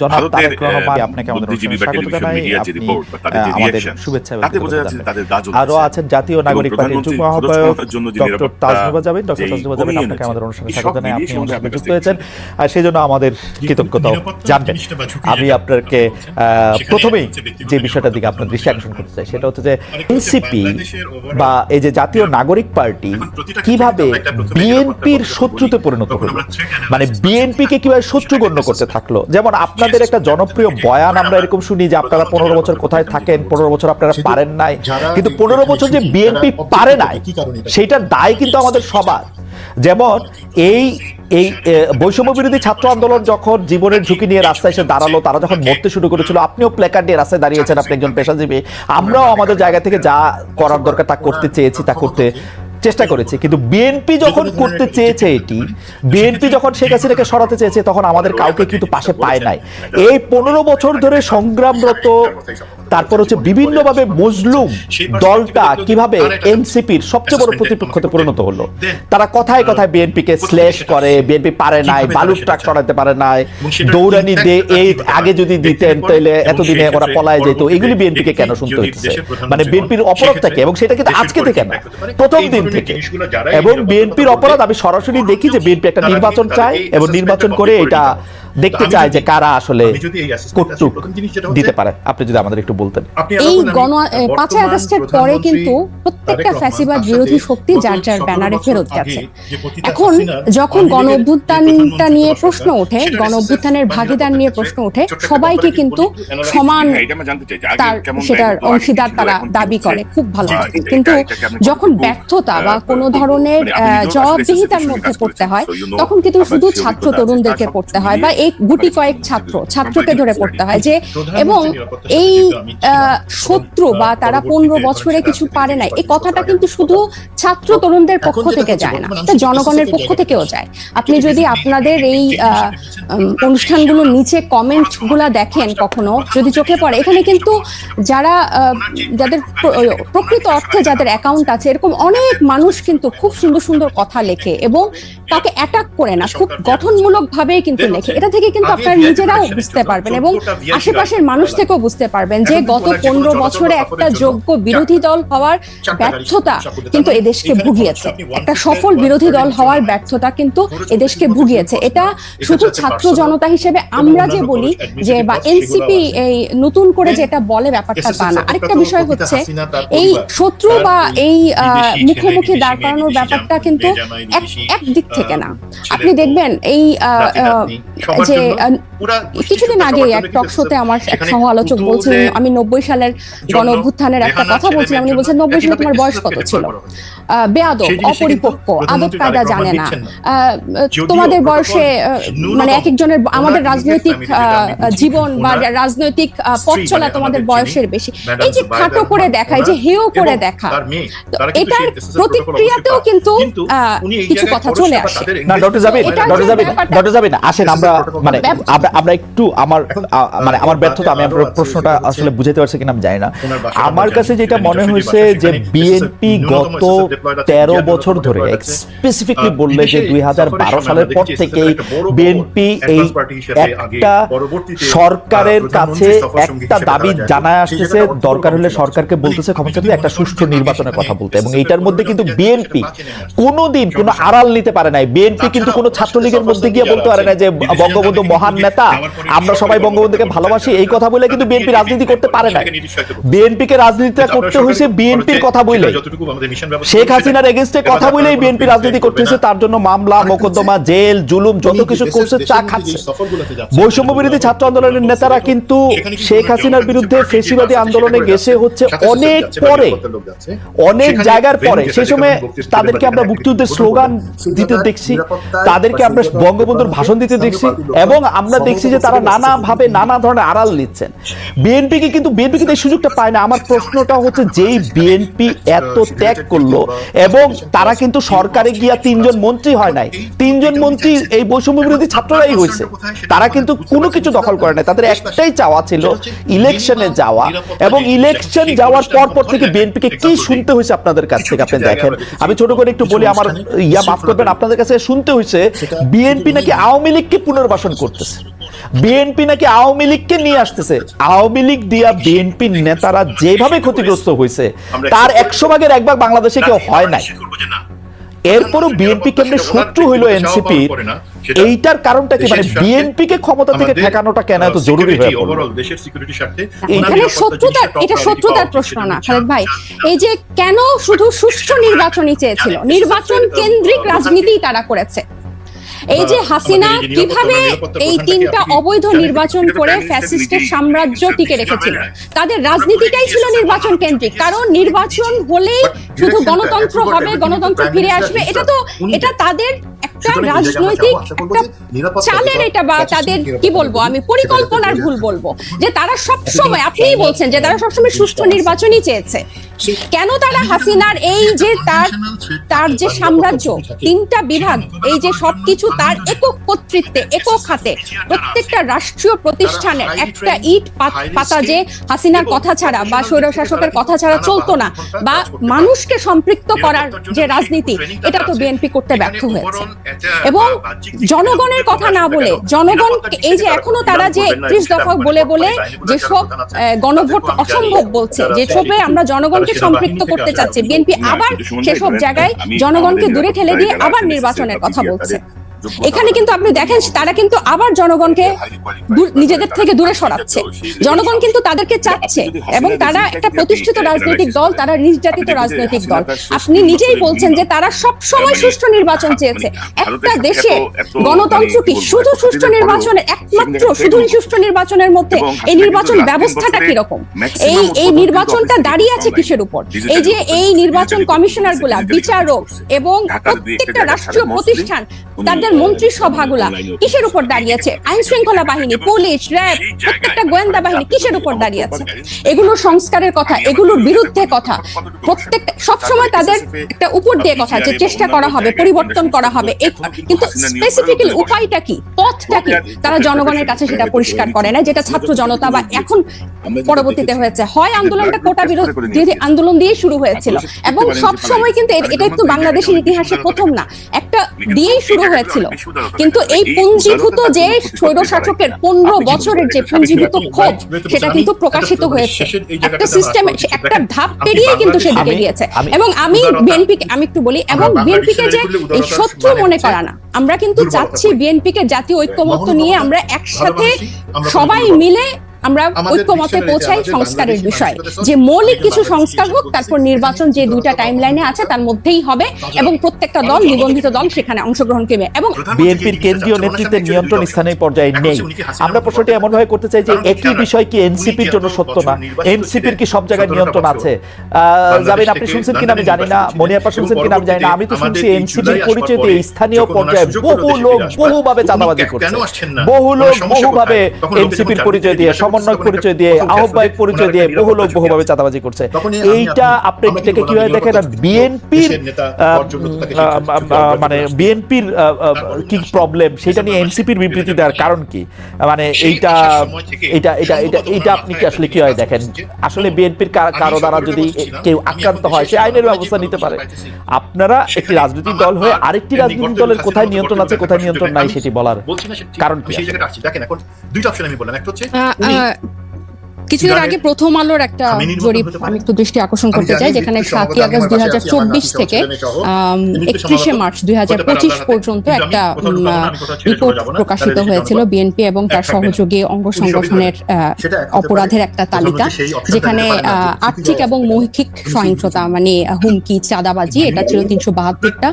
জনাব ভারতের তারেক রহমান আপনাকে আমাদের বুদ্ধিজীবী বা অনুষ্ঠানে স্বাগত টেলিভিশন জানাই। মিডিয়ার যে আপনি রিপোর্ট বা তাদের যে আমাদের রিঅ্যাকশন, শুভেচ্ছা এবং তাতে বোঝা কৃতজ্ঞতা যাচ্ছে জানাই। তাদের গা আরো জ্বলতেছে। আছেন জাতীয় এবং নাগরিক পার্টির প্রধানমন্ত্রী যুগ্ম খরচ আহ্বায়ক কমানোর জন্য যে ডক্টর নিরাপত্তা তাজনুবা জাবিন। ডক্টর যেই তাজনুবা জাবিন, কমিয়ে আপনাকে এনেছে, আমাদের অনুষ্ঠানে এই স্বাগত সব জানাই। মিলিয়ে আপনি সে আমাদের অনুষ্ঠানে কাছ যুক্ত থেকে হয়েছেন, আর সেই জন্য আমাদের কৃতজ্ঞতাও জানবেন। আমি আপনাকে প্রথমেই যে বিষয়টার দিকে আপনার দৃষ্টি আকর্ষণ করতে চাই সেটা হচ্ছে যে এনসিপি বা এই যে জাতীয় নাগরিক পার্টি কিভাবে বিএনপির শত্রুতে পরিণত হলো, মানে বিএনপিকে কিভাবে শত্রু গণ্য করতে থাকলো। যেমন আপনাদের একটা জনপ্রিয় বয়ান আমরা এরকম শুনি যে আপনারা 15 বছর কোথায় থাকেন, 15 বছর আপনারা পারেন নাই, কিন্তু 15 বছর যে বিএনপি পারে নাই সেইটার দায় কিন্তু আমাদের সবার। যেমন এই এই বৈষম্য বিরোধী ছাত্র আন্দোলন যখন জীবনের ঝুঁকি নিয়ে রাস্তায় এসে দাঁড়ালো, তারা যখন মরতে শুরু করেছিল, আপনিও প্ল্যাকার্ড নিয়ে রাস্তায় দাঁড়িয়েছেন, আপনি একজন পেশাজীবী। আমরাও আমাদের জায়গা থেকে যা করার দরকার তা করতে চেয়েছি, তা করতে চেষ্টা করেছি। কিন্তু বিএনপি যখন করতে চেয়েছে, এটি বিএনপি যখন শেখ হাসিনাকে সরাতে চেয়েছে, তখন আমাদের কাউকে কিন্তু পাশে পায় নাই। এই 15 বছর ধরে সংগ্রামরত, তারপর হচ্ছে বিভিন্নভাবে মজলুম দলটা কিভাবে এনসিপির সবচেয়ে বড় প্রতিপক্ষতে পরিণত হলো। তারা কথায় কথায় বিএনপিকে শ্লেষ করে, বিএনপি পারে নাই, বালুর ট্রাক সরাতে পারে নাই, দৌড়ানি দিয়ে এই আগে যদি দিতেন তাহলে এতদিনে ওরা পলায় যেত। এগুলি বিএনপিকে কেন শুনতে হচ্ছে? মানে বিএনপির অপরাধটাকে, এবং সেটা কিন্তু আজকে থেকে না, প্রথম দিন থেকে। এবং বিএনপির অপরাধ আমি সরাসরি দেখি যে বিএনপি একটা নির্বাচন চায় এবং নির্বাচন করে এটা দেখতে চায় যে কারা আসলে কর্তৃক দিতে পারে। আপনি যদি আমাদের একটু বলতেন। এই 5 আগস্টের পরে কিন্তু প্রত্যেকটা ফ্যাসিবাদ বিরোধী শক্তি যার যার ব্যানারে ফেরত গেছে। এখন যখন গণ অভ্যুত্থানটা নিয়ে প্রশ্ন ওঠে, গণ অভ্যুত্থানের ভাগিদার নিয়ে প্রশ্ন ওঠে, সবাইকে কিন্তু সমান তার সেটার অংশীদার তারা দাবি করে, খুব ভালো। কিন্তু যখন ব্যর্থতা বা কোনো ধরনের জবাবদিহিতার মধ্যে পড়তে হয়, তখন কিন্তু শুধু ছাত্র তরুণদেরকে পড়তে হয় বা এই গুটি কয়েক ছাত্রকে ধরে পড়তে হয় যে, এবং এই শত্রু বা তারা 15 বছরে কিছু পারে না, এই কথাটা কিন্তু শুধু ছাত্র তরুণদের পক্ষ থেকে যায় না, এটা জনগণের পক্ষ থেকেও যায়। আপনি যদি আপনাদের এই অনুষ্ঠানগুলোর নিচে কমেন্ট গুলা দেখেন, কখনো যদি চোখে পড়ে, এখানে কিন্তু যাদের প্রকৃত অর্থে যাদের অ্যাকাউন্ট আছে, এরকম অনেক মানুষ কিন্তু খুব সুন্দর সুন্দর কথা লেখে এবং তাকে অ্যাটাক করে না, খুব গঠনমূলক ভাবেই কিন্তু লেখে। এটা থেকে কিন্তু আপনারা নিজেরাও বুঝতে পারবেন এবং আশেপাশের মানুষ থেকেও বুঝতে পারবেন যে গত 15 বছরে একটা যোগ্য বিরোধী দল হওয়ার ব্যর্থতা কিন্তু এদেশকে ভুগিয়েছে, একটা সফল বিরোধী দল হওয়ার ব্যর্থতা কিন্তু এদেশকে ভুগিয়েছে। এটা শুধু ছাত্র জনতা হিসেবে আমরা যে বলি যে, বা এনসিপি এই নতুন করে যেটা বলে ব্যাপারটা তা না। আরেকটা বিষয় হচ্ছে এই শত্রু বা এই মুখোমুখি দাঁড় করানোর ব্যাপারটা কিন্তু এক দিক থেকে না। আপনি দেখবেন এই যে কিছুদিন আগে এক টক শোতে আমার এক সহ আলোচক বলছিলেন, আমি 90 সালের গণ অভ্যুত্থানের একটা কথা বলছিলাম, উনি বলছেন 90 সালে তোমার বয়স কত ছিল? বেয়াদব, অপরিপক্ক, আদব কায়দা জানে না, তোমাদের বয়সে মানে এক একজনের, আমাদের রাজনৈতিক জীবন বা রাজনৈতিক পথ চলা তোমাদের বয়সের বেশি। এই যে খাটো করে দেখা, এই যে হেয় করে দেখা, এটার প্রতিক্রিয়াতেও কিন্তু কিছু কথা চলে আসে। না ডক্টর জাবিন আসেন, আমরা একটু আমার ব্যর্থতা, আমি আপনার প্রশ্নটা আসলে বুঝাতে পারছি কিনা আমি জানি না। আমার কাছে যেটা মনে হয়েছে যে বিএনপি গত 13 বছর ধরে, স্পেসিফিকলি বললে যে 2012 সালের পর থেকেই বিএনপি এই একটা সরকারের কাছে একটা দাবি জানায় আসতেছে, দরকার হলে সরকারকে বলতেছে ক্ষমতা দিয়ে একটা সুষ্ঠু নির্বাচনের কথা বলতে। এবং এইটার মধ্যে কিন্তু বিএনপি কোনোদিন কোনো আড়াল নিতে পারে নাই। বিএনপি কিন্তু কোনো ছাত্রলীগের মধ্যে গিয়ে বলতে পারে না যে বঙ্গবন্ধু মহান নেতা, আমরা সবাই বঙ্গবন্ধুকে ভালোবাসি, এই কথা বলে কিন্তু বিএনপি রাজনীতি করতে পারে না। বিএনপিকে রাজনীতিটা করতে হয়েছে বিএনপির কথা বলে, শেখ হাসিনার এগেইনস্টে কথা বলেই বিএনপি রাজনীতি করতেছে। তার জন্য মামলা, মোকদ্দমা, জেল, জুলুম যত কিছু করছে, চা খাচ্ছে। বৈষম্য বিরোধী ছাত্র আন্দোলনের নেতারা কিন্তু শেখ হাসিনার বিরুদ্ধে ফেসিবাদী আন্দোলনে গেছে হচ্ছে অনেক পরে, অনেক জায়গার পরে। সেই সময় তাদেরকে আমরা মুক্তিযুদ্ধের স্লোগান দিতে দেখছি, তাদেরকে আমরা বঙ্গবন্ধুর ভাষণ দিতে দেখছি, এবং আমরা দেখছি যে তারা নানাভাবে নানা ধরনের আড়াল নিচ্ছেন। বিএনপি কিন্তু এই সুযোগটা পায় না। আমার প্রশ্নটা হচ্ছে, যেই বিএনপি এত ত্যাগ করলো এবং তারা কিন্তু সরকারে গিয়া 3 জন মন্ত্রী হয় নাই, 3 জন মন্ত্রী এই বৈষম্য বিরোধী ছাত্ররাই হয়েছে। তারা কিন্তু কোনো কিছু দখল করে নাই, তাদের একটাই চাওয়া ছিল ইলেকশনে যাওয়া। এবং ইলেকশন যাওয়ার পর থেকে বিএনপিকে কি শুনতে হয়েছে আপনাদের কাছ থেকে আপনি দেখেন। আমি ছোট করে একটু বলি, আমার মাফ করবেন, আপনাদের কাছে শুনতে হয়েছে বিএনপি নাকি আওয়ামী লীগকে পুনর্বাসন করতেছে। বিএনপি নাকি আওয়ামী লীগকে নিয়ে আসতেছে। আওয়ামী লীগ দিয়া বিএনপি নেতারা যেভাবে ক্ষতিগ্রস্ত হয়েছে তার 100 ভাগের 1 ভাগ বাংলাদেশে কেউ হয় নাই। এরপরও বিএনপি কেমনে শত্রু হইল এনসিপি, এইটার কারণটা কি? মানে বিএনপি কে ক্ষমতা থেকে ঠেকানোটা কেন এত জরুরি হয়ে পড়ল? এখানে শত্রুতার, এটা শত্রুতার প্রশ্ন না খালেদ ভাই। এই যে কেন শুধু সুষ্ঠু নির্বাচনই চেয়েছিল, নির্বাচন কেন্দ্রিক রাজনীতি তারা করেছে। এই যে হাসিনা কিভাবে এই 3টা অবৈধ নির্বাচন করে ফ্যাসিস্টের সাম্রাজ্য টিকে রেখেছিল, তাদের রাজনীতিটাই ছিল নির্বাচন কেন্দ্রিক। কারণ নির্বাচন হলেই শুধু গণতন্ত্র হবে, গণতন্ত্র ফিরে আসবে, এটা তাদের একটা রাজনৈতিক একটা চালের, এটা বা তাদের কি বলবো আমি, পরিকল্পনার ভুল বলবো, যে তারা সবসময়, আপনিই বলছেন যে তারা সবসময় সুষ্ঠু নির্বাচনই চেয়েছে। কেন তারা হাসিনার এই যে তার যে সাম্রাজ্য, 3টা বিভাগ, এই যে সবকিছু তার একক কর্তৃত্বে, একক হাতে, প্রত্যেকটা রাষ্ট্রীয় প্রতিষ্ঠানের একটা ইট পাতা যে হাসিনার কথা ছাড়া বা স্বৈরশাসকের কথা ছাড়া চলতো না, বা মানুষকে সম্পৃক্ত করার যে রাজনীতি, এটা তো বিএনপি করতে ব্যর্থ হয়েছে। এবং জনগণের কথা না বলে, জনগণ এই যে এখনো তারা যে 31 দফা বলে বলে যেসব গণভোট অসম্ভব বলছে, যেসবে আমরা জনগণকে সম্পৃক্ত করতে চাচ্ছি, বিএনপি আবার সেসব জায়গায় জনগণকে দূরে ঠেলে দিয়ে আবার নির্বাচনের কথা বলছে। এখানে কিন্তু আপনি দেখেন তারা কিন্তু আবার জনগণকে নিজেদের থেকে দূরে সরাচ্ছে। জনগণ কিন্তু তাদেরকে চাচ্ছে, এবং তারা একটা প্রতিষ্ঠিত রাজনৈতিক দল, তারা নির্যাতিত রাজনৈতিক দল। আপনি নিজেই বলছেন যে তারা সব সময় সুষ্ঠু নির্বাচন চেয়েছে। একটা দেশে গণতন্ত্র কি শুধু সুষ্ঠু নির্বাচনের একমাত্র, শুধু সুষ্ঠু নির্বাচনের মধ্যে এই নির্বাচন ব্যবস্থাটা কিরকম, এই নির্বাচনটা দাঁড়িয়ে আছে কিসের উপর? এই যে এই নির্বাচন কমিশনার গুলা, বিচারক এবং প্রত্যেকটা রাষ্ট্রীয় প্রতিষ্ঠান, তাদের মন্ত্রিসভাগুলা কিসের উপর দাঁড়িয়েছে? আইন শৃঙ্খলা বাহিনী, পুলিশ, র্যাব, প্রত্যেকটা গোয়েন্দা বাহিনী কিসের উপর দাঁড়িয়েছে? এগুলো সংস্কারের কথা, এগুলোর বিরুদ্ধে কথা, প্রত্যেকটা সবসময় তাদের একটা উপর দিয়ে কথা, যে চেষ্টা করা হবে, পরিবর্তন করা হবে, কিন্তু স্পেসিফিক্যালি উপায়টা কি, পথটা কি, তারা জনগণের কাছে সেটা পরিষ্কার করে না। যেটা ছাত্র জনতা বা এখন পরবর্তীতে হয়েছে, হয় আন্দোলনটা কোটা বিরোধী আন্দোলন দিয়ে শুরু হয়েছিল, এবং সব সময় কিন্তু এটা একটু বাংলাদেশের ইতিহাসে প্রথম না, একটা দিয়েই শুরু হয়েছিল। কিন্তু এই পুঞ্জীভূত যে স্বৈরশাসকের 15 বছরের যে পুঞ্জীভূত ক্ষোভ, সেটা কিন্তু প্রকাশিত হয়েছে একটা সিস্টেম, একটা ধাপ পেরিয়ে কিন্তু সেদিকে গিয়েছে। এবং আমি বিএনপিকে, আমি একটু বলি, এবং বিএনপিকে যে এই শত্রু মনে করা না, আমরা কিন্তু চাচ্ছি বিএনপিকে জাতীয় ঐক্যমত্য নিয়ে আমরা একসাথে সবাই মিলে আমরা ঐক্যমতে পৌঁছাই সংস্কারের বিষয়, যে মৌলিক কিছু সংস্কার হোক, তারপর নির্বাচন যে 2টা টাইম লাইনে আছে তার মধ্যেই হবে, এবং প্রত্যেকটা দল, নিবন্ধিত দল সেখানে অংশগ্রহণ করবে। এবং বিএনপির কেন্দ্রীয় নেতৃত্বের নিয়ন্ত্রণ স্থানীয় পর্যায়ে নেই। আমরা প্রশ্নটি এমন ভাবে করতে চাই যে একই বিষয় কি এনসিপির জন্য সত্য না? এনসিপির কি সব জায়গায় নিয়ন্ত্রণ আছে? জামিন, আপনি শুনছেন কিনা আমি জানি না, মনিয়াপা শুনছেন কিনা আমি জানি না, আমি তো শুনছি এনসিপির পরিচয় দিয়ে স্থানীয় পর্যায়ে বহু লোক বহুভাবে চাঁদাবাজি করছে, বহু লোক বহুভাবে এনসিপির পরিচয় দিয়ে, সমন্বয় পরিচয় দিয়ে, আহ্বায়ক পরিচয় দিয়ে বহু লোক বহুভাবে চাঁদাবাজি করছে। এইটা আপনি এটাকে কিভাবে দেখেন? বিএনপির মানে বিএনপির কি প্রবলেম, সেটা নিয়ে এনসিপির বিবৃতি দেওয়ার কারণ কি? মানে এইটা এটা এটা এটা এটা আপনি কি আসলে কিভাবে দেখেন? আসলে বিএনপির কারো দ্বারা যদি কেউ আক্রান্ত হয়, সে আইনের ব্যবস্থা নিতে পারে। আপনারা একটি রাজনৈতিক দল হয়ে আরেকটি রাজনৈতিক দলের কোথায় নিয়ন্ত্রণ আছে, কোথায় নিয়ন্ত্রণ নাই, সেটি বলার কারণ কি? দেখেন, এখন দুইটা অপশন আমি বললাম, একটা হচ্ছে কিছুদিন আগে প্রথম আলোর একটা জরিপ আমি একটু দৃষ্টি আকর্ষণ করতে চাই, যেখানে 7ই আগস্ট 2024 থেকে 31শে মার্চ 2025 পর্যন্ত একটা রিপোর্ট প্রকাশিত হয়েছিল বিএনপি এবং তার সহযোগী অঙ্গ সংগঠনের অপরাধের একটা তালিকা, যেখানে আর্থিক এবং মৌখিক সহিংসতা মানে হুমকি, চাঁদাবাজি, এটা ছিল 372টা,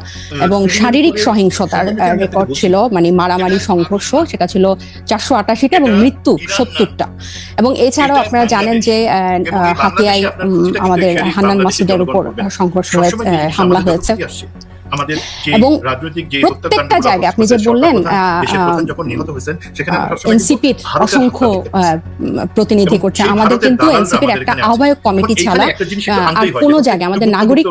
এবং শারীরিক সহিংসতার রেকর্ড ছিল, মানে মারামারি, সংঘর্ষ, সেটা ছিল 488টা, এবং মৃত্যু 70টা। এবং এছাড়াও আপনারা জানেন যে হাতিয়ায় আমাদের হান্নান মাসুদের উপর সংঘর্ষ হয়েছে, হামলা হয়েছে, এবং প্রত্যেকটা জায়গায় আপনি যে বললেন এনসিপির অসংখ্য প্রতিনিধি করছে, আমাদের কিন্তু এনসিপির একটা আহ্বায়ক কমিটি ছাড়া আর কোনো জায়গায়, আমাদের নাগরিক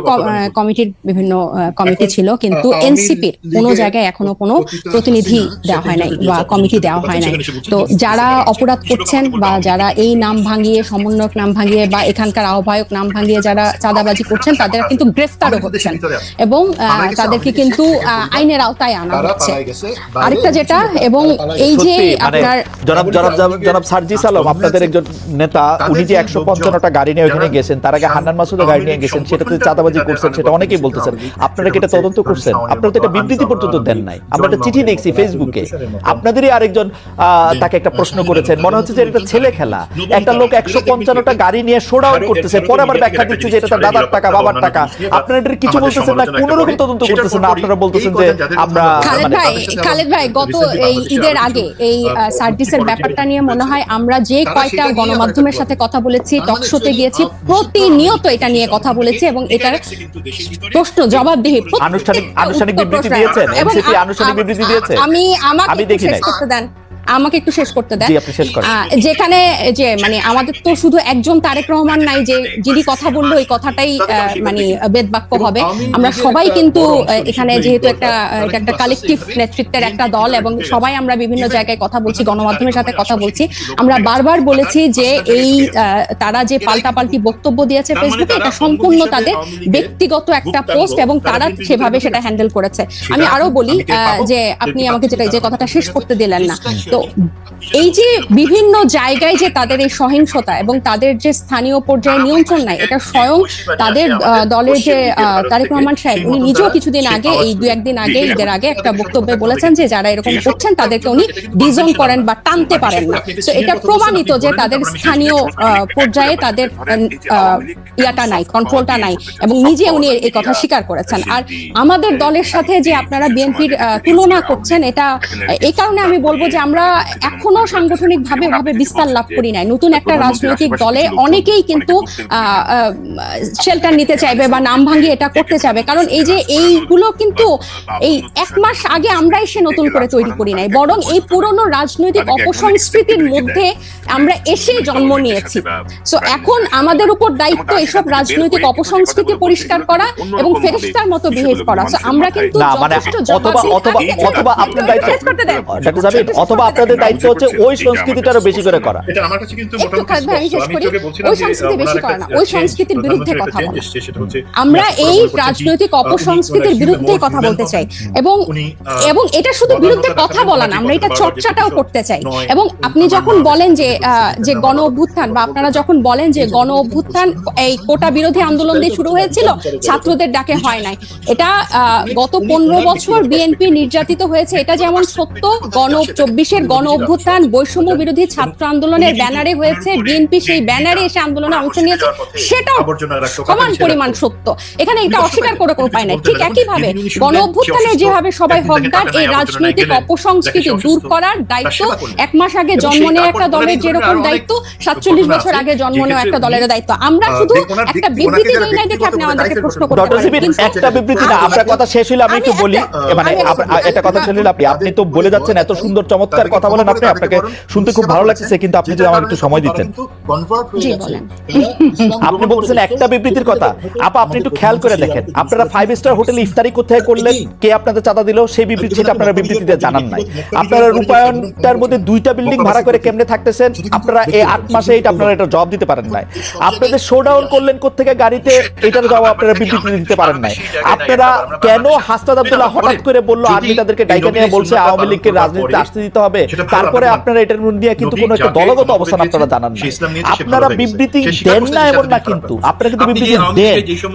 কমিটির বিভিন্ন কমিটি ছিল, কিন্তু এনসিপির কোনো জায়গায় এখনো কোনো প্রতিনিধি দেওয়া হয় নাই বা কমিটি দেওয়া হয় নাই। তো যারা অপরাধ করছেন বা যারা এই নাম ভাঙিয়ে, সমন্বয়ক নাম ভাঙিয়ে বা এখানকার আহ্বায়ক নাম ভাঙিয়ে যারা চাঁদাবাজি করছেন, তাদের কিন্তু গ্রেফতারও হচ্ছেন, এবং তাদেরকে কিন্তু আইনের আওতায় আনা হচ্ছে। আরেকটা যেটা, এবং এই যে আপনার জনাব সার্জিস আলম, আপনাদের একজন নেতা, উনি যে 155টা গাড়ি নিয়ে ওখানে গেছেন, তার আগে হান্নান মাসুদও গাড়ি নিয়ে গেছেন, সেটাতে চাঁদাবাজি করছেন, সেটা অনেকেই বলতেছেন। আপনারা কি এটা তদন্ত করছেন? আপনারা তো একটা বিবৃতি পর্যন্ত দেন নাই। আমরা একটা চিঠি দেখছি ফেসবুকে, আপনাদেরই আরেকজন তাকে একটা প্রশ্ন করেছেন, মনে হচ্ছে যে এটা ছেলে খেলা। একটা লোক 155টা গাড়ি নিয়ে শোডাউন করতেছে, পরে আবার ব্যাখ্যা দিচ্ছে যে এটা তার দাদার টাকা, বাবার টাকা। আপনারা এটা কিছু বলতেছেন না, কোন রকম তদন্ত করতেছেন না। আপনারা বলতেছেন যে আমরা খালেদ ভাই গত এই ঈদের আগে এই সার্ভিসের ব্যাপারটা নিয়ে মনে হয় আমরা যে কয়টা গণমাধ্যমের সাথে কথা বলেছি, টকশোতে গিয়েছি, প্রতিনিয়ত এটা নিয়ে কথা বলেছি এবং এটার প্রশ্ন জবাবদিহি আনুষ্ঠানিক বিবৃতি দিয়েছেন, এনসিপি আনুষ্ঠানিক বিবৃতি দিয়েছে। আমাকে দেখি শেষ করতে দেন, আমাকে একটু শেষ করতে দেন। জি, আপনি শেষ করেন। যেখানে যে মানে আমাদের তো শুধু একজন তারেক রহমান নাই যে যিনি কথা বললো এই কথাটাই মানে বেদবাক্য হবে। আমরা সবাই কিন্তু এখানে যেহেতু এটা একটা কালেকটিভ নেতৃত্বের একটা দল এবং সবাই আমরা বিভিন্ন জায়গায় কথা বলছি, গণমাধ্যমের সাথে কথা বলছি। আমরা বারবার বলেছি যে এই তারা যে পাল্টাপাল্টি বক্তব্য দিয়েছে ফেসবুকে, এটা সম্পূর্ণ তাদের ব্যক্তিগত একটা পোস্ট এবং তারা সেভাবে সেটা হ্যান্ডেল করেছে। আমি আরো বলি যে আপনি আমাকে যে কথাটা শেষ করতে দিলেন না, তো এই যে বিভিন্ন জায়গায় যে তাদের এই সহিংসতা এবং তাদের যে স্থানীয় পর্যায়ে নিয়ন্ত্রণ নাই, এটা স্বয়ং তাদের দলের যে তারেক রহমান সাহেব উনি নিজেও কিছুদিন আগে, এই 2-1 দিন আগে, ঈদের আগে একটা বক্তব্যে বলেছেন যে যারা এরকম করছেন তাদেরকে উনি ডিজন করেন বা টানতে পারেন না। তো এটা প্রমাণিত যে তাদের স্থানীয় পর্যায়ে তাদের ইয়াটা নাই, কন্ট্রোলটা নাই, এবং নিজে উনি এই কথা স্বীকার করেছেন। আর আমাদের দলের সাথে যে আপনারা বিএনপির তুলনা করছেন, এটা এই কারণে আমি বলবো যে আমরা এখনো সাংগঠনিক ভাবে বিস্তার লাভ করি নাই। নতুন একটা রাজনৈতিক দলে অনেকেই কিন্তু শেল্টার নিতে চাইবে বা নাম ভাঙিয়ে এটা করতে চাইবে, কারণ এই যে এইগুলো কিন্তু এই 1 মাস আগে আমরা এসে নতুন করে তৈরি করি নাই, বরং এই পুরনো রাজনৈতিক অপসংস্কৃতির মধ্যে আমরা এসে জন্ম নিয়েছি। সো এখন আমাদের উপর দায়িত্ব এসব রাজনৈতিক অপসংস্কৃতি পরিষ্কার করা এবং ফেরেশতার মতো বিহেভ করা। সো আমরা কিন্তু অথবা আপনার দায়িত্ব অথবা আপনাদের দায়িত্ব হচ্ছে ওই সংস্কৃতিটারও বেশি করে করা। এটা আমার কাছে কিন্তু ওই সংস্কৃতি বেশি করে না, ওই সংস্কৃতির বিরুদ্ধে কথা বলা। আমরা এই রাজনৈতিক অপসংস্কৃতির বিরুদ্ধে কথা বলতে চাই এবং এটা শুধু বিরুদ্ধে কথা বলা না, আমরা এটা চর্চাটাও করতে চাই। এবং আপনি যখন বলেন যে গণ অভ্যুত্থান, বা আপনারা যখন বলেন যে গণ অভ্যুত্থান এই কোটা বিরোধী আন্দোলন দিয়ে শুরু হয়েছিল, ছাত্রদের ডাকে হয় নাই, এটা গত 15 বছর বিএনপি নির্যাতিত হয়েছে, এটা যেমন সত্য। 24-এর গণ অভ্যুত্থান বৈষম্য বিরোধী ছাত্র আন্দোলনের ব্যানারে হয়েছে, বিএনপি সেই ব্যানারে এসে আন্দোলনে অংশ নিয়েছে, সেটাও সমান পরিমাণ সত্য। এখানে এটা অস্বীকার করে কোনো উপায় নাই। ঠিক একই ভাবে গণ অভ্যুত্থানে যেভাবে সবাই হকদার, এই রাজনৈতিক অপসংস্কৃতি দূর করার দায়িত্ব 1 মাস আগে জন্ম নেওয়া একটা দলের যেরকম দায়িত্ব, 47 বছর আগে জন্ম নেওয়া একটা দলের দায়িত্ব। আমরা শুধু একটা বিবৃতি দিই নাই দেখে আপনি আমাদেরকে প্রশ্ন করতে পারেন। একটা বিবৃতি না, আপনার কথা শেষ হইলে আমি একটু বলি, মানে এটা কথা শেষ হইলে আপনি তো বলে যাচ্ছেন, এত সুন্দর চমৎকার কথা বলেন আপনি, আপনাকে শুনতে খুব ভালো লাগছে, কিন্তু আপনি যদি আমাকে একটু সময় দিতেন। আপনি বলতেছেন একটা বিবৃতির কথা, আপনি একটু খেয়াল করে দেখেন, আপনারা 5 স্টার হোটেলে ইফতারি কোথায় করলেন, কে আপনাদের চাঁদা দিল, সেই বিবৃতি সেটা আপনারা বিবৃতিতে জানান নাই। আপনারা রূপায়ণটার মধ্যে 2টা বিল্ডিং ভাড়া করে কেমনে থাকতেছেন, আপনারা এই 8 মাসে এটা আপনারা এটা জবাব দিতে পারেন নাই। আপনাদের শোডাউন করলেন কোত্থেকে গাড়িতে, এটার জবাব আপনারা বিবৃতি দিতে পারেন নাই। আপনারা কেন হাসনাত আব্দুল্লাহ হঠাৎ করে বললো আর্মি তাদেরকে ডাইকা নিয়ে বলছে আওয়ামী লীগকে রাজনীতিতে আসতে দিতে হবে, তারপরে আপনারা এটার নিয়ে কিন্তু কোনো একটা দলগত অবস্থান আপনারা জানান না। আপনারা বিবৃতি দেন না এমন না, কিন্তু আপনারা কিন্তু বিবৃতি দেন।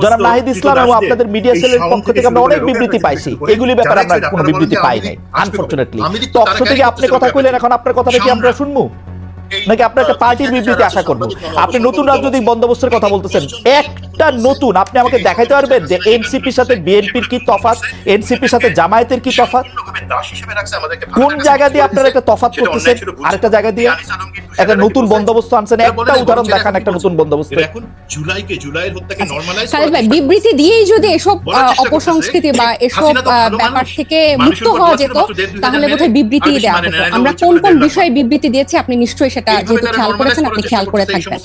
জনাব নাহিদ ইসলাম এবং আপনাদের মিডিয়া সেলের পক্ষ থেকে আমরা অনেক বিবৃতি পাইছি, এগুলি ব্যাপারে আমরা কোনো বিবৃতি পাই নাই আনফরচুনেটলি। টকশো থেকে আপনি কথা কইলেন, এখন আপনার কথাটা কি আমরা শুনবো নাকি আপনার একটা পার্টির বিবৃতি আশা করবো? আপনি নতুন রাজনৈতিক বন্দোবস্তের কথা বলতেছেন, একটা নতুন আপনি আমাকে দেখাইতে পারবেন যে এনসিপির সাথে বিএনপির কি তফাৎ, এনসিপির সাথে জামায়াতের কি তফাৎ? কোন জায়গা দিয়ে আপনারা একটা তফাৎ করতেছেন আরেকটা জায়গা দিয়ে একটা নতুন বন্দোবস্ত আনছেন? একটা উদাহরণ দেখান একটা নতুন বন্দোবস্ত। খালেদ ভাই, বিবৃতি দিয়েই যদি এসব অপসংস্কৃতি বা এসব ব্যাপার থেকে মুক্ত হওয়া যেত, তাহলে বোধহয় বিবৃতি দেওয়া হতো। আমরা কোন কোন বিষয়ে বিবৃতি দিয়েছি আপনি নিশ্চয়ই সেটা যেহেতু খেয়াল করেছেন, আপনি খেয়াল করে থাকবেন।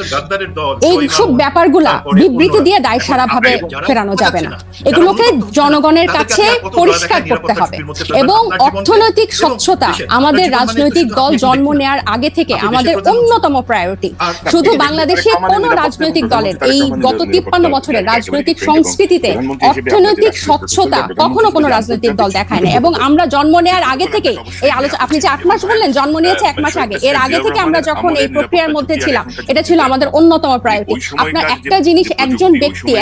এই সব ব্যাপারগুলা বিবৃতি দিয়ে দায়সারা ভাবে ফেরানো যাবে না, এগুলোকে জনগণের কাছে পরিষ্কার করতে হবে। এবং অর্থনৈতিক স্বচ্ছতা আমাদের রাজনৈতিক দল জন্ম নেওয়ার আগে থেকে আমাদের অন্যতম প্রায়োরিটি। শুধু বাংলাদেশে কোন রাজনৈতিক দলের এই গত 53 বছরের রাজনৈতিক সংস্কৃতিতে অর্থনৈতিক স্বচ্ছতা কখনো কোনো রাজনৈতিক দল দেখায় না। এবং আমরা জন্ম নেওয়ার আগে থেকে এই আলোচনা, আপনি যে 8 মাস বললেন, জন্ম নিয়েছে 1 মাস আগে, এর আগে থেকে আমরা যখন এই প্রক্রিয়ার মধ্যে ছিলাম, এটা ছিল আমাদের অন্যতম প্রায়োরিটি। আপনার একটা জিনিস, একজন ব্যক্তি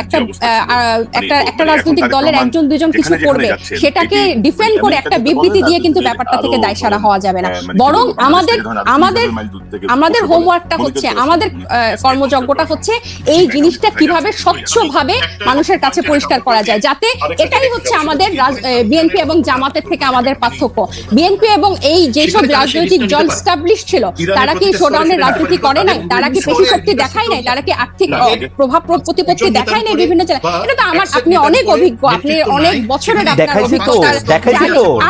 একটা রাজনৈতিক দলের একজন দুজন কিছু করবে, সেটাকে ডিফেন্ড করে একটা বিবৃতি দিয়ে কিন্তু ব্যাপারটা থেকে দায়সারা হওয়া যাবে না। বরং আমাদের হোমওয়ার্কটা হচ্ছে, আমাদের কর্মযজ্ঞটা হচ্ছে এই জিনিসটা কিভাবে স্বচ্ছভাবে মানুষের কাছে পরিষ্কার করা যায়, যাতে এটাই হচ্ছে আমাদের বিএনপি এবং জামাতের থেকে আমাদের পার্থক্য। বিএনপি এবং এই যেসব রাজনৈতিক দল স্টাবলিশ ছিল, তারা কি শোডাউনের রাজনীতি করে নাই? তারা কি পেশি শক্তি দেখায় নাই? তারা কি আর্থিক প্রভাব প্রতিপত্তি দেখায় নাই বিভিন্ন জেলায়? এটা তো আপনি অনেক অভিজ্ঞ, আপনি অনেক বছরের আপনার অভিজ্ঞতা।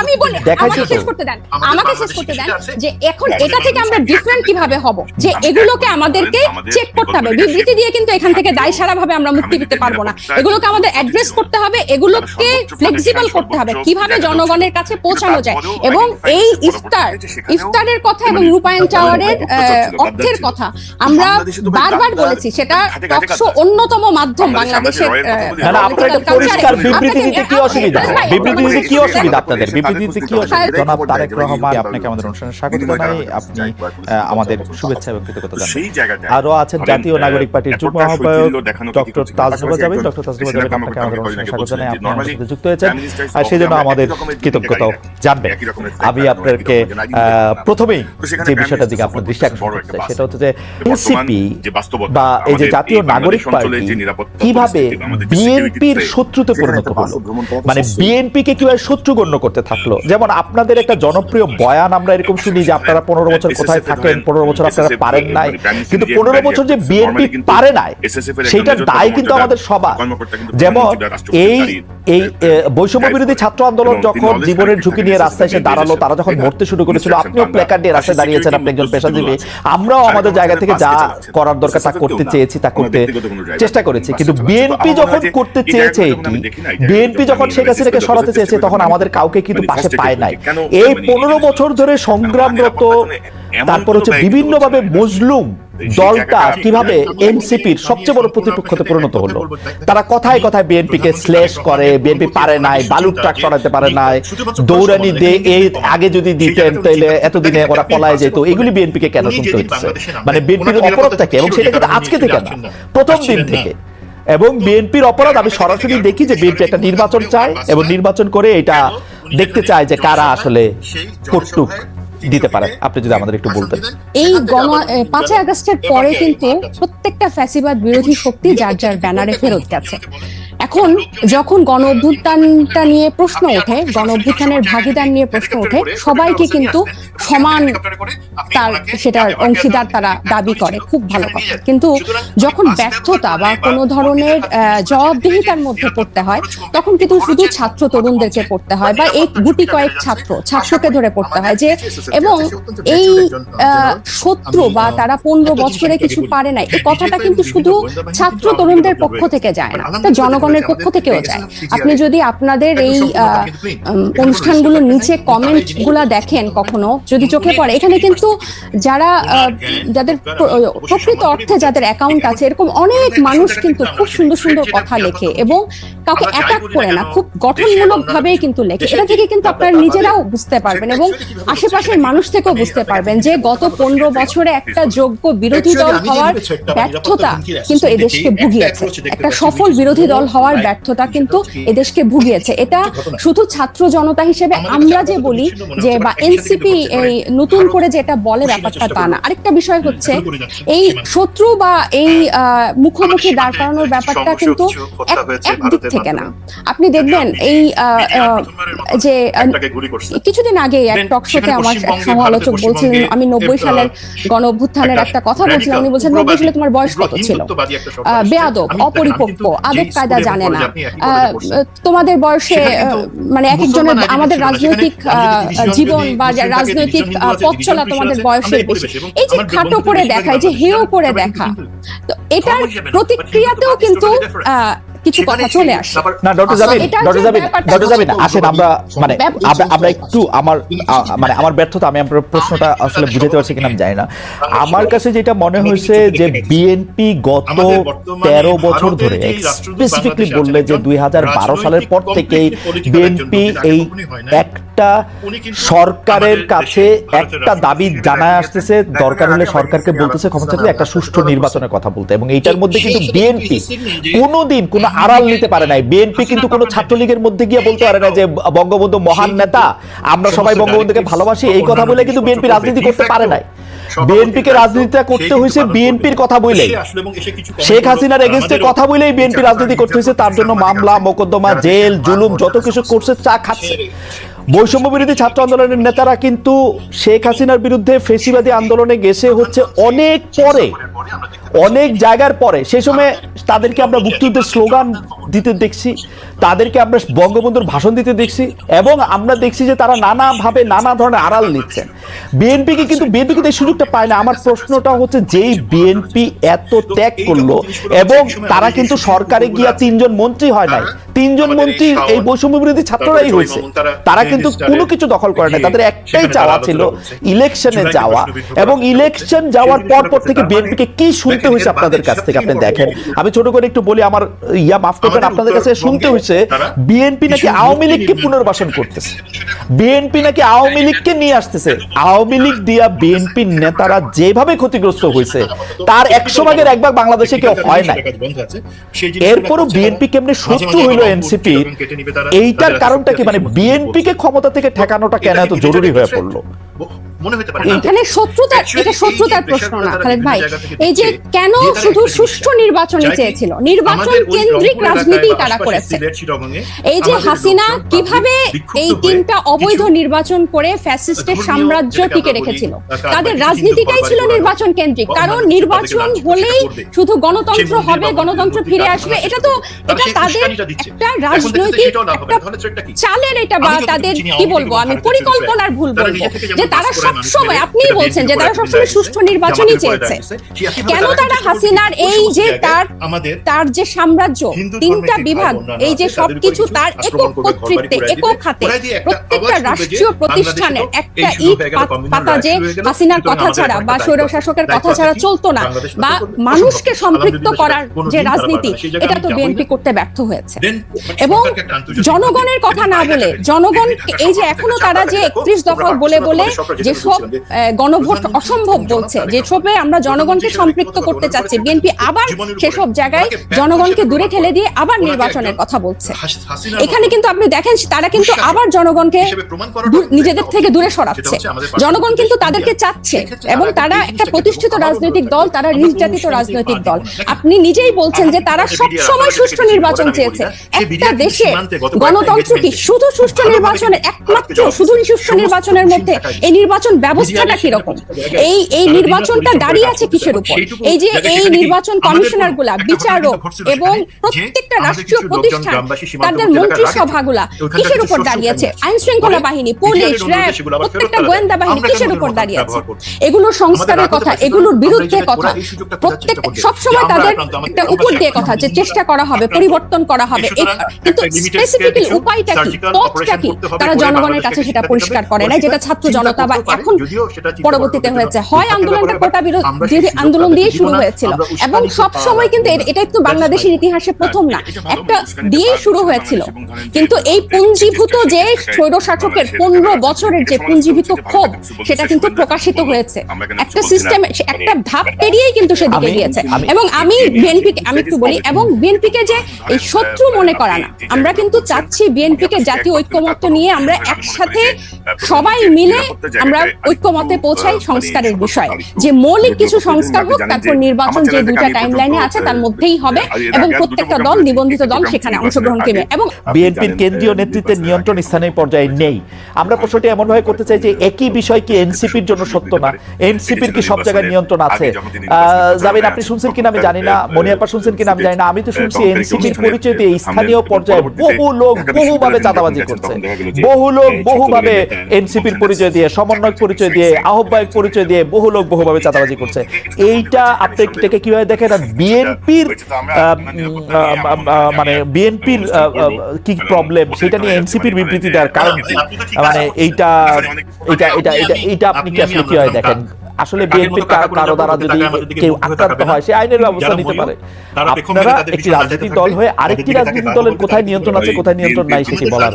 আমি বলি, আমাকে শেষ করতে দেন যে এখন এটা থেকে আমরা ডিফারেন্ট কিভাবে হব, যে এগুলোকে আমাদেরকে চেক করতে হবে। বিবৃতি দিয়ে কিন্তু এখান থেকে দায়সারা ভাবে আমরা মুক্তি পেতে পারবো না। এগুলোকে আমাদের অ্যাড্রেস করতে হবে, এগুলোকে ফ্লেক্সিবল করতে হবে, কিভাবে জনগণের কাছে পৌঁছানো যায়। এবং এই ইফতারের কথা এবং রূপায়ণ টাওয়ারের অর্থের কথা আমরা বারবার বলেছি, সেটা টকশো অন্যতম মাধ্যম বাংলাদেশের। পরিষ্কার বিবৃতি দিতে কি অসুবিধা? বিবৃতি দিতে কি অসুবিধা আপনাদের? বিবৃতি দিতে কি অসুবিধা? জনাব তারেক রহমান, আপনাকে আমাদের অনুষ্ঠানে স্বাগত জানাই। আপনি আমাদের শুভেচ্ছা এবং কৃতজ্ঞতা জানাই। আরো আছেন জাতীয় নাগরিক পার্টির যুগ্ম আহ্বায়ক ডক্টর তাজনুবা জাবিন। ডক্টর তাজনুবা জাবিন, আপনাকে আমাদের অনুষ্ঠানে স্বাগত জানাই। আপনি আমাদের সাথে যুক্ত হয়েছেন, আর সেই জন্য আমাদের কৃতজ্ঞতাও জানবেন। আমি আপনাকে প্রথমেই যে বিষয়টার দিকে আপনার দৃষ্টি আকর্ষণ করতে চাই, সেটা হচ্ছে যে এনসিপি বা এই যে জাতীয় নাগরিক পার্টি কিভাবে বিএনপির শত্রুতে পরিণত হলো, মানে বিএনপি কে কিভাবে শত্রু গণ্য করতে থাকলো। যেমন আপনাদের একটা জনপ্রিয় বয়ান আমরা এরকম শুনি যে আপনারা 15 বছর কোথায় থাকেন, 15 বছর আপনারা পারেন নাই, কিন্তু 15 বছর যে বিএনপি পারে নাই সেইটার দায় কিন্তু আমাদের সবার। যেমন এই বৈষম্য বিরোধী ছাত্র আন্দোলন যখন জীবনের ঝুঁকি নিয়ে রাস্তায় এসে দাঁড়ালো, তারা যখন মরতে শুরু করেছিল, আপনিও প্ল্যাকার্ড নিয়ে রাস্তায় দাঁড়িয়েছেন, আপনি একজন পেশাজীবী। আমরাও আমাদের জায়গা থেকে যা করার দরকার তা করতে চেয়েছি, তা করতে চেষ্টা করেছি। কিন্তু বিএনপি যখন করতে চেয়েছে, বিএনপি যখন শেখ হাসিনাকে সরাতে চেয়েছে, তখন আমাদের কাউকে কিন্তু পাশে পায় নাই। এই 15 বছর ধরে সংগ্রামরত, তারপর হচ্ছে বিভিন্নভাবে মজলুম দলটা কিভাবে এনসিপির সবচেয়ে বড় প্রতিপক্ষতে পরিণত হলো। তারা কথায় কথায় বিএনপি কে স্ল্যাশ করে, বিএনপি পারে নাই, বালুর ট্রাক সরাতে পারে নাই, দৌড়ানি দিয়ে এই আগে যদি দিতেন তাহলে এতদিনে ওরা পলায় যেত। এগুলি বিএনপি কে কেন শুনতে হচ্ছে? মানে বিএনপির অপরাধ থাকে, এবং সেটা কিন্তু আজকে থেকে না, প্রথম দিন থেকে। এবং বিএনপির অপরাধ আমি সরাসরি দেখি যে বিএনপি একটা নির্বাচন চায়, এবং নির্বাচন করে এটা দেখতে চায় যে কারা আসলে কর্তৃক দিতে পারে। আপনি যদি আমাদের একটু বলতেন। এই 5 আগস্টের পরে কিন্তু প্রত্যেকটা ফ্যাসিবাদ বিরোধী শক্তি যার যার ব্যানারে ফেরত গেছে। এখন যখন গণ অভ্যুত্থানটা নিয়ে প্রশ্ন ওঠে, গণ অভ্যুত্থানের ভাগিদার নিয়ে প্রশ্ন ওঠে, সবাইকে কিন্তু সমান সেটার অংশীদার তারা দাবি করে, খুব ভালো কথা। কিন্তু যখন ব্যর্থতা বা কোনো ধরনের জবাবদিহিতার মধ্যে পড়তে হয়, তখন কিন্তু শুধু ছাত্র তরুণদেরকে পড়তে হয়, বা এই গুটি কয়েক ছাত্রকে ধরে পড়তে হয় যে, এবং এই শত্রু বা তারা 15 বছরে কিছু পারে নাই, এই কথাটা কিন্তু শুধু ছাত্র তরুণদের পক্ষ থেকে যায় না, তা জনগণের পক্ষ থেকেও যায়। আপনি যদি আপনাদের এই অনুষ্ঠানগুলোর নিচে কমেন্ট গুলা দেখেন, কখনো যদি চোখে পড়ে, এখানে কিন্তু যাদের প্রকৃত অর্থে যাদের অ্যাকাউন্ট আছে, এরকম অনেক মানুষ কিন্তু খুব সুন্দর সুন্দর কথা লেখে এবং কাউকে অ্যাটাক করে না, খুব গঠনমূলক ভাবেই কিন্তু লেখে। এটা থেকে কিন্তু আপনারা নিজেরাও বুঝতে পারবেন এবং আশেপাশের মানুষ থেকেও বুঝতে পারবেন যে গত 15 বছরে একটা যোগ্য বিরোধী দল হওয়ার ব্যর্থতা কিন্তু এদেশকে ভুগিয়েছে, একটা সফল বিরোধী দল হওয়ার ব্যর্থতা কিন্তু এদেশকে ভুগিয়েছে। এটা শুধু ছাত্র জনতা হিসেবে আমরা যে বলি যে, বা এনসিপি এই নতুন করে যেটা বলে ব্যাপারটা তা না। আরেকটা বিষয় হচ্ছে এই শত্রু বা এই মুখোমুখি দাঁড় করানোর ব্যাপারটা কিন্তু এক দিক থেকে না। আপনি দেখবেন এই যে কিছুদিন আগে এক টক শোতে আমার এক সমালোচক বলছিলেন, আমি 90 সালের গণ অভ্যুত্থানের একটা কথা বলছিলাম, উনি বলছেন 90 সালে তোমার বয়স কত ছিল? বেয়াদব, অপরিপক্ক, আদব কায়দা জানে না, তোমাদের বয়সে মানে এক একজনের, আমাদের রাজনৈতিক জীবন বা রাজনৈতিক পথ চলা তোমাদের বয়সের বেশি। এই যে খাটো করে দেখা, এই যে হেয় করে দেখা, তো এটার প্রতিক্রিয়াতেও কিন্তু কিছু কথা চলে আসে। না ডক্টর জামিন, এটা ডক্টর যে জামিন, ব্যাপারটা- ডক্টর জামিন আসেন আমরা মানে ব্যাপার- আমরা একটু আমার ব্যর্থতা, আমি আপনার প্রশ্নটা আসলে বুঝাতে পারছি কিনা আমি জানি না। আমার কাছে যেটা মনে হয়েছে যে বিএনপি গত 13 বছর ধরে স্পেসিফিকলি বললে যে 2012 সালের পর থেকেই বিএনপি এই একটা সরকারের কাছে একটা দাবি জানায় আসতেছে, দরকার হলে সরকারকে বলতেছে ক্ষমতা থাকলে একটা সুষ্ঠু নির্বাচনের কথা বলতে, এবং এইটার মধ্যে কিন্তু বিএনপি কোনোদিন কোনো আড়াল নিতে পারে নাই। বিএনপি কিন্তু কোনো ছাত্রলীগের মধ্যে গিয়ে বলতে পারে না যে বঙ্গবন্ধু মহান নেতা, আমরা সবাই বঙ্গবন্ধুকে ভালোবাসি, এই কথা বলে কিন্তু বিএনপি রাজনীতি করতে পারে নাই। বিএনপিকে রাজনীতিটা করতে হয়েছে বিএনপির কথা বলেই, শেখ হাসিনার এগেইনস্টে কথা বলেই বিএনপি রাজনীতি করতে হয়েছে। তার জন্য মামলা মোকদ্দমা জেল জুলুম যত কিছু করছে, চা খাচ্ছে। বৈষম্য বিরোধী ছাত্র আন্দোলনের নেতারা কিন্তু শেখ হাসিনার বিরুদ্ধে ফেসিবাদী আন্দোলনে গেছে হচ্ছে অনেক পরে, অনেক জায়গার পরে। সেই সময় তাদেরকে আমরা মুক্তিযুদ্ধের স্লোগান দিতে দেখছি, তাদেরকে আমরা বঙ্গবন্ধুর ভাষণ দিতে দেখছি, এবং আমরা দেখছি যে তারা নানাভাবে নানা ধরনের আড়াল নিচ্ছেন। বিএনপি কিন্তু এই সুযোগটা পায় না। আমার প্রশ্নটা হচ্ছে, যেই বিএনপি এত ত্যাগ করলো এবং তারা কিন্তু সরকারে গিয়া 3 জন মন্ত্রী হয় নাই, 3 জন মন্ত্রী এই বৈষম্য বিরোধী ছাত্ররাই হয়েছে। তারা কিন্তু কোনো কিছু দখল করে না, তাদের একটাই চাওয়া ছিল ইলেকশনে যাওয়া, এবং ইলেকশন যাওয়ার পর থেকে বিএনপিকে কি শুনতে হয়েছে আপনাদের কাছ থেকে আপনি দেখেন। আমি ছোট করে একটু বলি, আমার মাফ করবেন, আপনাদের কাছে শুনতে হয়েছে বিএনপি নাকি আওয়ামী লীগকে পুনর্বাসন করতেছে, বিএনপি নাকি আওয়ামী লীগকে নিয়ে আসতেছে। আওয়ামী লীগ দিয়া বিএনপির নেতারা যেভাবে ক্ষতিগ্রস্ত হয়েছে তার 100 ভাগের 1 ভাগ বাংলাদেশে কেউ হয় নাই। এরপরও বিএনপি কেমনে শত্রু হইল এনসিপি, এইটার কারণটা কি? মানে বিএনপিকে ক্ষমতা থেকে ঠেকানোটা কেন এত জরুরি হয়ে পড়লো? এখানে শত্রুতার প্রশ্ন না খালেদ ভাই, এই যে কেন শুধু সুষ্ঠু নির্বাচনই চেয়েছিল, নির্বাচন কেন্দ্রিক রাজনীতি তারা করেছে। এই যে হাসিনা কিভাবে এই 3টা অবৈধ নির্বাচন করে ফ্যাসিস্টের সাম্রাজ্য টিকে রেখেছিল, তাদের রাজনীতিটাই ছিল নির্বাচন কেন্দ্রিক। কারণ নির্বাচন হলেই শুধু গণতন্ত্র হবে, গণতন্ত্র ফিরে আসবে, এটা তাদের একটা রাজনৈতিক একটা চালের, এটা বা তাদের কি বলবো আমি, পরিকল্পনার ভুল বলবো, যে তারা সবসময়, আপনিই বলছেন যে তারা সবসময় সুষ্ঠু নির্বাচনই চেয়েছে। কেন তারা হাসিনার এই যে তার যে সাম্রাজ্য, 3টা বিভাগ, এই যে সবকিছু তার একক কর্তৃত্বে, একক হাতে, প্রত্যেকটা রাষ্ট্রীয় প্রতিষ্ঠানের একটা ইট পাতা যে হাসিনার কথা ছাড়া বা স্বৈরশাসকের কথা ছাড়া চলতো না, বা মানুষকে সম্পৃক্ত করার যে রাজনীতি, এটা তো বিএনপি করতে ব্যর্থ হয়েছে। এবং জনগণের কথা না বলে, জনগণ এই যে এখনো তারা যে 31 দফা বলে যেসব গণভোট অসম্ভব বলছে, যেসবে আমরা জনগণকে সম্পৃক্ত করতে চাচ্ছি, বিএনপি আবার সেসব জায়গায় জনগণকে দূরে ঠেলে দিয়ে আবার নির্বাচনের কথা বলছে। এখানে কিন্তু আপনি দেখেন তারা কিন্তু আবার জনগণকে নিজেদের থেকে দূরে সরাচ্ছে। জনগণ কিন্তু তাদেরকে চাচ্ছে, এবং তারা একটা প্রতিষ্ঠিত রাজনৈতিক দল, তারা নির্যাতিত রাজনৈতিক দল। আপনি নিজেই বলছেন যে তারা সবসময় সুষ্ঠু নির্বাচন চেয়েছে। একটা দেশে গণতন্ত্র কি শুধু সুষ্ঠু নির্বাচনের একমাত্র, শুধু সুষ্ঠু নির্বাচনের মধ্যে এই নির্বাচন ব্যবস্থাটা কিরকম, এই নির্বাচনটা দাঁড়িয়ে আছে কিসের উপর? এই যে এই নির্বাচন কমিশনার গুলা, বিচারক এবং প্রত্যেকটা রাষ্ট্রীয় প্রতিষ্ঠান, তাদের মন্ত্রিসভাগুলা কিসের উপর দাঁড়িয়েছে? আইন শৃঙ্খলা বাহিনী, পুলিশ, র্যাব, প্রত্যেকটা গোয়েন্দা বাহিনী কিসের উপর দাঁড়িয়েছে? এগুলোর সংস্কারের কথা, এগুলোর বিরুদ্ধে কথা, প্রত্যেক সবসময় তাদের একটা উপর দিয়ে কথা, যে চেষ্টা করা হবে, পরিবর্তন করা হবে, কিন্তু স্পেসিফিক্যালি উপায়টা কি, পথটা কি, তারা জনগণের কাছে সেটা পরিষ্কার করে না। যেটা ছাত্র জনতা বা এখন পরবর্তীতে হয়েছে, হয় আন্দোলনটা কোটা বিরোধী আন্দোলন দিয়ে শুরু হয়েছিল, এবং সব সময় কিন্তু এটা তো বাংলাদেশের ইতিহাসে প্রথম না, একটা দিয়ে শুরু হয়েছিল। কিন্তু এই পুঞ্জীভূত যে স্বৈরশাসকের 15 বছরের যে পুঞ্জীভূত ক্ষোভ, সেটা কিন্তু প্রকাশিত হয়েছে একটা সিস্টেম, একটা ধাপ পেরিয়েই কিন্তু সেদিকে গিয়েছে। এবং আমি বিএনপিকে, আমি একটু বলি, এবং বিএনপিকে যে এই শত্রু মনে করা না, আমরা কিন্তু চাচ্ছি বিএনপিকে জাতীয় ঐক্যমত্য নিয়ে আমরা একসাথে সবাই মিলে আমরা ঐক্যমতে পৌঁছাই সংস্কারের বিষয়ে, যে মৌলিক কিছু সংস্কার হোক, তারপর নির্বাচন যে 2টা টাইমলাইনে আছে তার মধ্যেই হবে, এবং প্রত্যেকটা দল, নিবন্ধিত দল সেখানে অংশগ্রহণ করবে। এবং বিএনপির কেন্দ্রীয় নেতৃত্বের নিয়ন্ত্রণ স্থানীয় পর্যায়ে নেই। আমরা প্রশ্নটি এমন ভাবে করতে চাই যে একই বিষয় কি এনসিপির জন্য সত্য না? এনসিপির কি সব জায়গায় নিয়ন্ত্রণ আছে? জামিন, আপনি শুনছেন কিনা আমি জানি না, মনিয়াপা শুনছেন কিনা আমি জানি না, আমি তো শুনছি এনসিপির পরিচয় দিয়ে স্থানীয় পর্যায়ে বহু লোক বহুভাবে চাঁদাবাজি করছে, বহু লোক বহুভাবে এনসিপির পরিচয় দিয়ে সমন্বয়ক পরিচয় দিয়ে, আহ্বায়ক পরিচয় দিয়ে বহু লোক বহুভাবে চাঁদাবাজি করছে। এইটা আপনি এটাকে কিভাবে দেখেন? আর বিএনপির মানে বিএনপির কি প্রবলেম সেটা নিয়ে এনসিপির বিবৃতি দেওয়ার কারণ কি? মানে এইটা আপনি কি আসলে কিভাবে দেখেন? আসলে বিএনপির কারো দ্বারা যদি কেউ আক্রান্ত হয় সে আইনের ব্যবস্থা নিতে পারে। আপনারা একটি রাজনৈতিক দল হয়ে আরেকটি রাজনৈতিক দলের কোথায় নিয়ন্ত্রণ আছে কোথায় নিয়ন্ত্রণ নাই সেটি বলার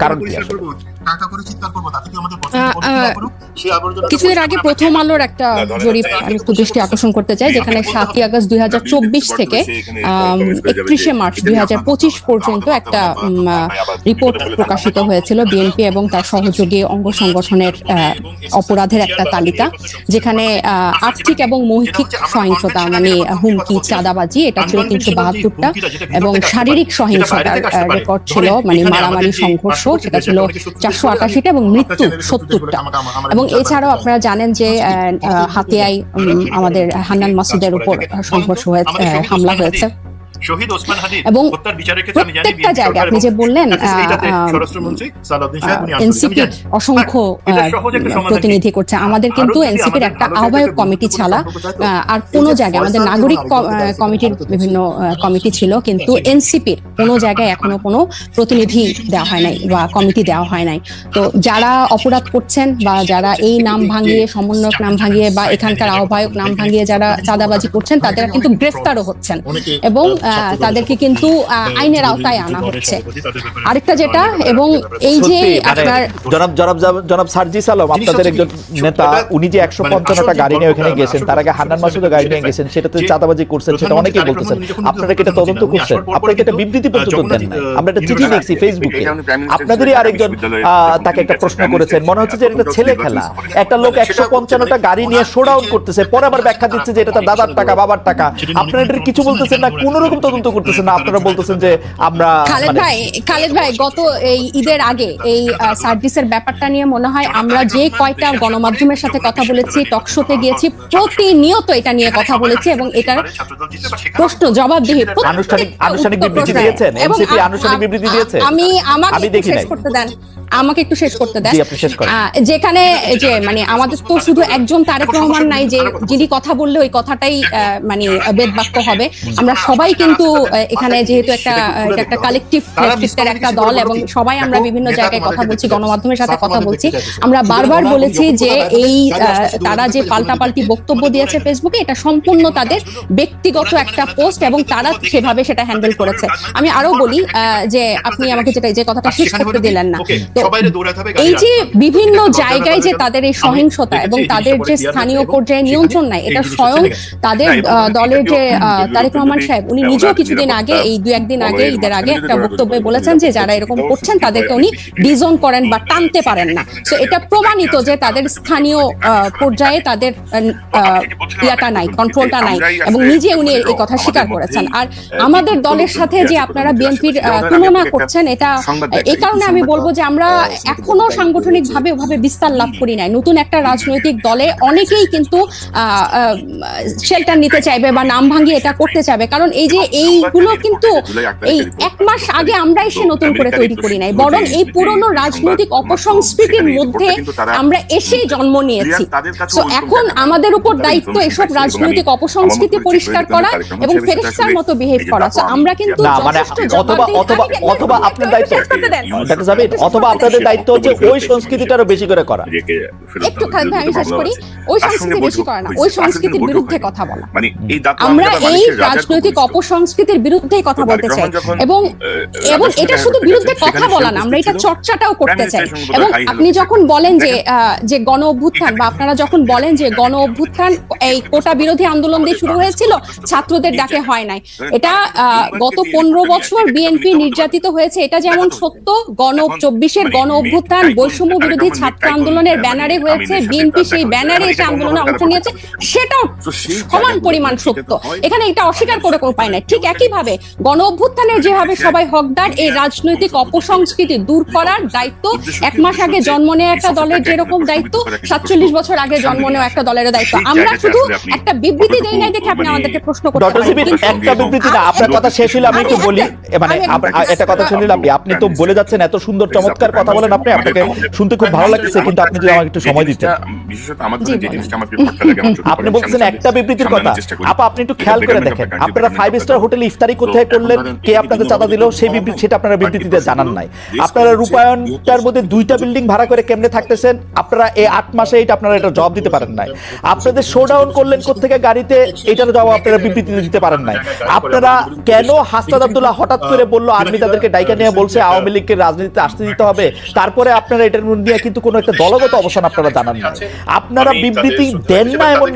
কারণ কি? কিছুদিন আগে প্রথম আলোর একটা জরিপ আমি একটু দৃষ্টি আকর্ষণ করতে চাই, যেখানে 7ই আগস্ট 2024 থেকে 31শে মার্চ 2025 পর্যন্ত একটা রিপোর্ট প্রকাশিত হয়েছিল বিএনপি এবং তার সহযোগী অঙ্গ সংগঠনের অপরাধের একটা তালিকা, যেখানে আর্থিক এবং মৌখিক সহিংসতা মানে হুমকি, চাঁদাবাজি এটা ছিল 372টা, এবং শারীরিক সহিংসতার রেকর্ড ছিল মানে মারামারি, সংঘর্ষ সেটা ছিল 488টা, এবং মৃত্যু 70টা। এবং এছাড়াও আপনারা জানেন যে হাতিয়ায় আমাদের হান্নান মাসুদের উপর সংঘর্ষ হয়েছে, হামলা হয়েছে। এবং প্রত্যেকটা জায়গায় আপনি যে বললেন এনসিপির অসংখ্য প্রতিনিধি করছে, আমাদের কিন্তু এনসিপির একটা আহ্বায়ক কমিটি ছাড়া আর কোনো জায়গায়, আমাদের নাগরিক কমিটির বিভিন্ন কমিটি ছিল, কিন্তু এনসিপির কোনো জায়গায় এখনো কোনো প্রতিনিধি দেওয়া হয় নাই বা কমিটি দেওয়া হয় নাই। তো যারা অপরাধ করছেন বা যারা এই নাম ভাঙিয়ে, সমন্বয়ক নাম ভাঙিয়ে বা এখানকার আহ্বায়ক নাম ভাঙিয়ে যারা চাঁদাবাজি করছেন তাদের কিন্তু গ্রেফতারও হচ্ছেন এবং তাদেরকে কিন্তু আইনের আওতায় আনা হচ্ছে। আরেকটা যেটা, এবং এই যে আপনার জনাব সার্জিস আলম আপনাদের একজন নেতা, উনি যে 155টা গাড়ি নিয়ে ওখানে গেছেন, তার আগে হান্নান মাসুদও গাড়ি নিয়ে গেছেন, সেটাতে চাঁদাবাজি করছেন, সেটা অনেকেই বলতেছেন। আপনারা কি এটা তদন্ত করছেন? আপনারা কি এটা বিবৃতি পর্যন্ত দেন নাই? আমরা একটা চিঠি দেখছি ফেসবুকে, আপনাদেরই আরেকজন তাকে একটা প্রশ্ন করেছেন, মনে হচ্ছে যে এটা ছেলে খেলা। একটা লোক 155টা গাড়ি নিয়ে শোডাউন করতেছে, পরে আবার ব্যাখ্যা দিচ্ছে যে এটা তার দাদার টাকা, বাবার টাকা। আপনারা এটা কিছু বলতেছেন না, কোন রকম তদন্ত করতেছেন না, আপনারা বলতেছেন যে আমরা। খালেদ ভাই গত এই ঈদের আগে এই সার্ভিসের ব্যাপারটা নিয়ে মনে হয় আমরা যে কয়টা গণমাধ্যমের সাথে কথা বলেছি, টকশোতে গিয়েছি, প্রতিনিয়ত এটা নিয়ে কথা বলেছি এবং এটার প্রশ্ন জবাবদিহি আনুষ্ঠানিক বিবৃতি দিয়েছেন, এনসিপি আনুষ্ঠানিক বিবৃতি দিয়েছে। আমাকে শেষ করতে দেন, আমাকে একটু শেষ করতে দেন। যেখানে যে মানে আমাদের তো শুধু একজন তারেক রহমান নাই যে যিনি কথা বললে ওই কথাটাই মানে বেদবাক্য হবে। আমরা সবাই কিন্তু এখানে যেহেতু একটা কালেকটিভ নেতৃত্বের একটা দল এবং সবাই আমরা বিভিন্ন জায়গায় কথা বলছি, গণমাধ্যমের সাথে কথা বলছি, আমরা বারবার বলেছি যে এই তারা যে পাল্টাপাল্টি বক্তব্য দিয়েছে ফেসবুকে, এটা সম্পূর্ণ তাদের ব্যক্তিগত একটা পোস্ট এবং তারা সেভাবে সেটা হ্যান্ডেল করেছে। আমি আরো বলি যে আপনি আমাকে যে কথাটা শেষ করতে দিলেন না, এই যে বিভিন্ন জায়গায় যে তাদের এই সহিংসতা এবং তাদের যে স্থানীয় পর্যায়ে নিয়ন্ত্রণ নাই, এটা স্বয়ং তাদের দলের যে তারেক রহমান সাহেব উনি নিজেও কিছুদিন আগে, এই 2-1 দিন আগে, ঈদের আগে একটা বক্তব্যে বলেছেন যে যারা এরকম করছেন তাদেরকে উনি ডিজোন করেন বা টানতে পারেন না। তো এটা প্রমাণিত যে তাদের স্থানীয় পর্যায়ে তাদের ইয়াটা নাই, কন্ট্রোলটা নাই, এবং নিজে উনি এই কথা স্বীকার করেছেন। আর আমাদের দলের সাথে যে আপনারা বিএনপির তুলনা করছেন, এটা এই কারণে আমি বলবো যে আমরা এখনো সাংগঠনিক ভাবে ওভাবে বিস্তার লাভ করি নাই। নতুন একটা রাজনৈতিক দলে অনেকেই কিন্তু শেল্টার নিতে চাইবে বা নাম ভাঙিয়ে এটা করতে চাইবে, কারণ এই যে এইগুলো কিন্তু এই 1 মাস আগে আমরা এসে নতুন করে তৈরি করি নাই, বরং এই পুরনো রাজনৈতিক অপসংস্কৃতির মধ্যে আমরা এসে জন্ম নিয়েছি। তো এখন আমাদের উপর দায়িত্ব এসব রাজনৈতিক অপসংস্কৃতি পরিষ্কার করা এবং ফেরেশতার মতো বিহেভ করা। তো আমরা কিন্তু অথবা আপনার দায়িত্ব অথবা আপনাদের দায়িত্ব হচ্ছে ওই সংস্কৃতিটারও বেশি করে করা। একটু খালি আমি শেষ করি, ওই সংস্কৃতি বেশি করা না, ওই সংস্কৃতির বিরুদ্ধে কথা বলা। আমরা এই রাজনৈতিক অপসংস্কৃতির বিরুদ্ধেই কথা বলতে চাই এবং এটা শুধু বিরুদ্ধে কথা বলা না, আমরা এটা চর্চাটাও করতে চাই। এবং আপনি যখন বলেন যে গণ অভ্যুত্থান, বা আপনারা যখন বলেন যে গণ অভ্যুত্থান এই কোটা বিরোধী আন্দোলন দিয়ে শুরু হয়েছিল, ছাত্রদের ডাকে হয় নাই, এটা গত 15 বছর বিএনপি নির্যাতিত হয়েছে, এটা যেমন সত্য। 24-এর গণ অভ্যুত্থান বৈষম্য বিরোধী ছাত্র আন্দোলনের ব্যানারে হয়েছে, বিএনপি সেই ব্যানারে এসে আন্দোলনে অংশ নিয়েছে, সেটাও সমান পরিমাণ সত্য। এখানে এটা অস্বীকার করে কোনো উপায় নাই। ঠিক একইভাবে গণ অভ্যুত্থানের যেভাবে সবাই হকদার, এই রাজনৈতিক অপসংস্কৃতি দূর করার দায়িত্ব 1 মাস আগে জন্ম নেওয়া একটা দলের যেরকম দায়িত্ব, 47 বছর আগে জন্ম নেওয়া একটা দলের দায়িত্ব। আমরা শুধু একটা বিবৃতি দেই নাই দেখে আপনি আমাদেরকে প্রশ্ন করতে ডক্টর পারেন। জিবিন, একটা বিবৃতি না, আপনার কথা শেষ হলে আমি একটু বলি, মানে একটা কথা শুনলেন আপনি তো বলে যাচ্ছেন, এত সুন্দর চমৎকার কথা বলেন আপনি, আপনাকে শুনতে খুব ভালো লাগছে, কিন্তু আপনি যদি আমাকে একটু সময় দিতেন। বিশেষত আমাদের যে জিনিসটা আমার ভালো লাগে, আপনি বলছেন একটা বিবৃতির কথা, আপা আপনি একটু খেয়াল করে দেখেন, আপনারা 5 স্টার হোটেলে ইফতারি কোথায় করলেন, কে আপনাদের চাঁদা দিল, সেই বিবৃতি সেটা আপনারা বিবৃতিতে জানান নাই। আপনারা রূপায়ণটার মধ্যে 2টা বিল্ডিং ভাড়া করে কেমনে থাকতেছেন, আপনারা এই 8 মাসে আপনারা এটা জবাব দিতে পারেন নাই। আপনাদের শোডাউন করলেন কোত্থেকে গাড়িতে, এটার জবাব আপনারা বিবৃতিতে দিতে পারেন নাই। আপনারা কেন হাসনাত আব্দুল্লাহ হঠাৎ করে বললো আর্মি তাদেরকে ডাইকা নিয়ে বলছে আওয়ামী লীগকে রাজনীতিতে আসতে দিতে হবে, তারপরে আপনারা এটার নিয়ে কিন্তু কোনো একটা দলগত অবস্থান আপনারা জানান না। আপনারা বিবৃতি দেন না এমন না